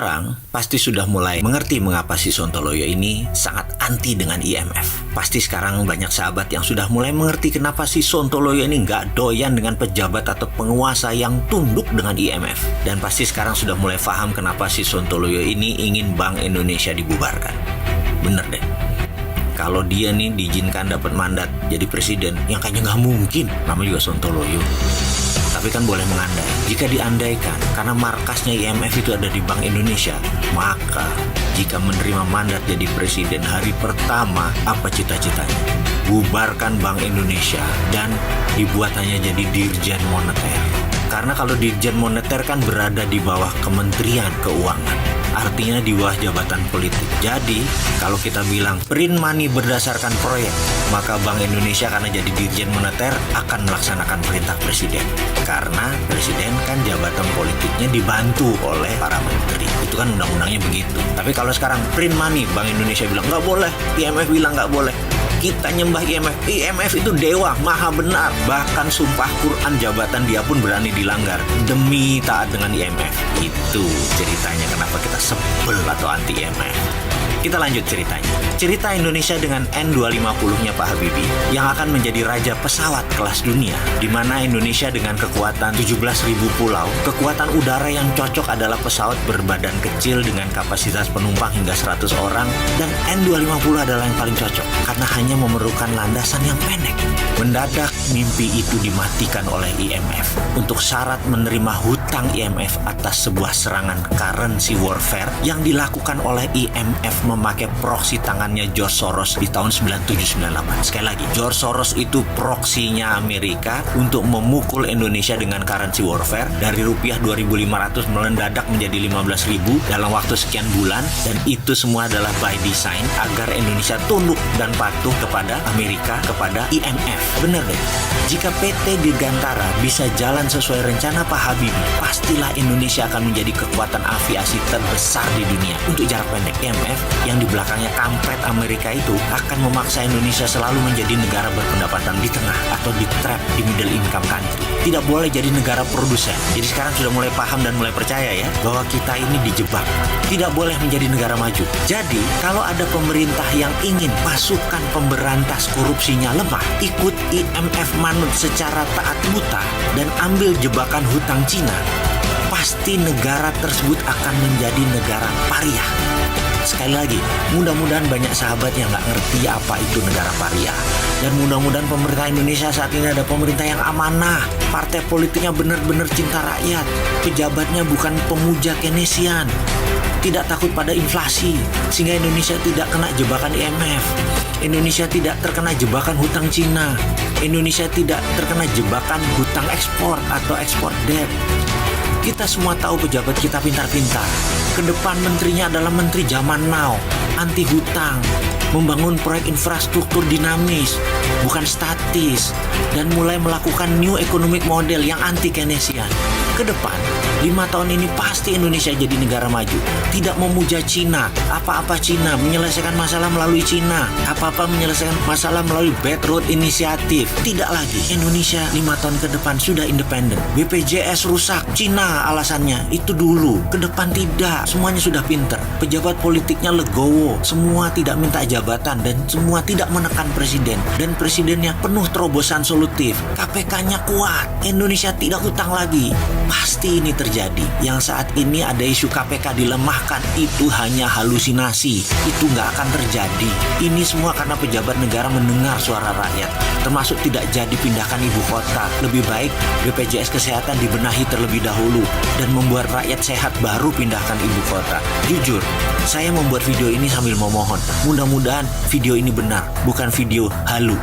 Sekarang pasti sudah mulai mengerti mengapa si Sontoloyo ini sangat anti dengan IMF. Pasti sekarang banyak sahabat yang sudah mulai mengerti kenapa si Sontoloyo ini nggak doyan dengan pejabat atau penguasa yang tunduk dengan IMF. Dan pasti sekarang sudah mulai paham kenapa si Sontoloyo ini ingin Bank Indonesia dibubarkan. Bener deh. Kalau dia nih diizinkan dapat mandat jadi presiden, yang kayaknya nggak mungkin, namanya juga Sontoloyo. Tapi kan boleh mengandai. Jika diandaikan, karena markasnya IMF itu ada di Bank Indonesia, maka jika menerima mandat jadi presiden hari pertama, apa cita-citanya? Bubarkan Bank Indonesia dan dibuat hanya jadi Dirjen Moneter. Karena kalau Dirjen Moneter kan berada di bawah Kementerian Keuangan. Artinya di bawah jabatan politik. Jadi, kalau kita bilang print money berdasarkan proyek, maka Bank Indonesia karena jadi Dirjen Moneter akan melaksanakan perintah presiden. Karena presiden kan jabatan politiknya dibantu oleh para menteri. Itu kan undang-undangnya begitu. Tapi kalau sekarang print money, Bank Indonesia bilang nggak boleh, IMF bilang nggak boleh. Kita nyembah IMF. IMF itu dewa, maha benar. Bahkan sumpah Quran jabatan dia pun berani dilanggar demi taat dengan IMF. Itu ceritanya kenapa kita sebel atau anti IMF. Kita lanjut ceritanya. Cerita Indonesia dengan N250-nya Pak Habibie yang akan menjadi raja pesawat kelas dunia, di mana Indonesia dengan kekuatan 17.000 pulau, kekuatan udara yang cocok adalah pesawat berbadan kecil dengan kapasitas penumpang hingga 100 orang, dan N250 adalah yang paling cocok karena hanya memerlukan landasan yang pendek. Mendadak mimpi itu dimatikan oleh IMF untuk syarat menerima hutang IMF atas sebuah serangan currency warfare yang dilakukan oleh IMF memakai proksi tangannya George Soros di tahun 97-98. Sekali lagi, George Soros itu proksinya Amerika untuk memukul Indonesia dengan currency warfare dari rupiah 2.500 mendadak menjadi 15.000 dalam waktu sekian bulan, dan itu semua adalah by design agar Indonesia tunduk dan patuh kepada Amerika, kepada IMF. Bener deh, jika PT Dirgantara bisa jalan sesuai rencana Pak Habibie, pastilah Indonesia akan menjadi kekuatan aviasi terbesar di dunia. Untuk jarak pendek, IMF yang di belakangnya kampret Amerika itu akan memaksa Indonesia selalu menjadi negara berpendapatan di tengah atau di trap di middle income country. Tidak boleh jadi negara produsen. Jadi sekarang sudah mulai paham dan mulai percaya ya bahwa kita ini dijebak. Tidak boleh menjadi negara maju. Jadi kalau ada pemerintah yang ingin pasukan pemberantas korupsinya lemah, ikut IMF manut secara taat buta dan ambil jebakan hutang Cina, pasti negara tersebut akan menjadi negara pariah. Sekali lagi, mudah-mudahan banyak sahabat yang nggak ngerti apa itu negara pariah. Dan mudah-mudahan pemerintah Indonesia saat ini ada pemerintah yang amanah. Partai politiknya benar-benar cinta rakyat. Pejabatnya bukan pemuja Keynesian. Tidak takut pada inflasi, sehingga Indonesia tidak kena jebakan IMF. Indonesia tidak terkena jebakan hutang Cina. Indonesia tidak terkena jebakan hutang ekspor atau ekspor debt. Kita semua tahu pejabat kita pintar-pintar. Ke depan menterinya adalah menteri zaman now, anti hutang, membangun proyek infrastruktur dinamis, bukan statis, dan mulai melakukan new economic model yang anti Keynesian. Ke depan, 5 tahun ini pasti Indonesia jadi negara maju. Tidak memuja Cina, apa-apa Cina, menyelesaikan masalah melalui Cina, apa-apa menyelesaikan masalah melalui Belt Road Initiative. Tidak lagi, Indonesia 5 tahun ke depan sudah independen. BPJS rusak, Cina alasannya, itu dulu. Ke depan tidak, semuanya sudah pinter. Pejabat politiknya legowo, semua tidak minta jabatan dan semua tidak menekan presiden. Dan presidennya penuh terobosan solutif. KPK-nya kuat, Indonesia tidak hutang lagi. Pasti ini terjadi. Yang saat ini ada isu KPK dilemahkan, itu hanya halusinasi. Itu nggak akan terjadi. Ini semua karena pejabat negara mendengar suara rakyat, termasuk tidak jadi pindahkan ibu kota. Lebih baik BPJS Kesehatan dibenahi terlebih dahulu dan membuat rakyat sehat baru pindahkan ibu kota. Jujur, saya membuat video ini sambil memohon. Mudah-mudahan video ini benar, bukan video halu.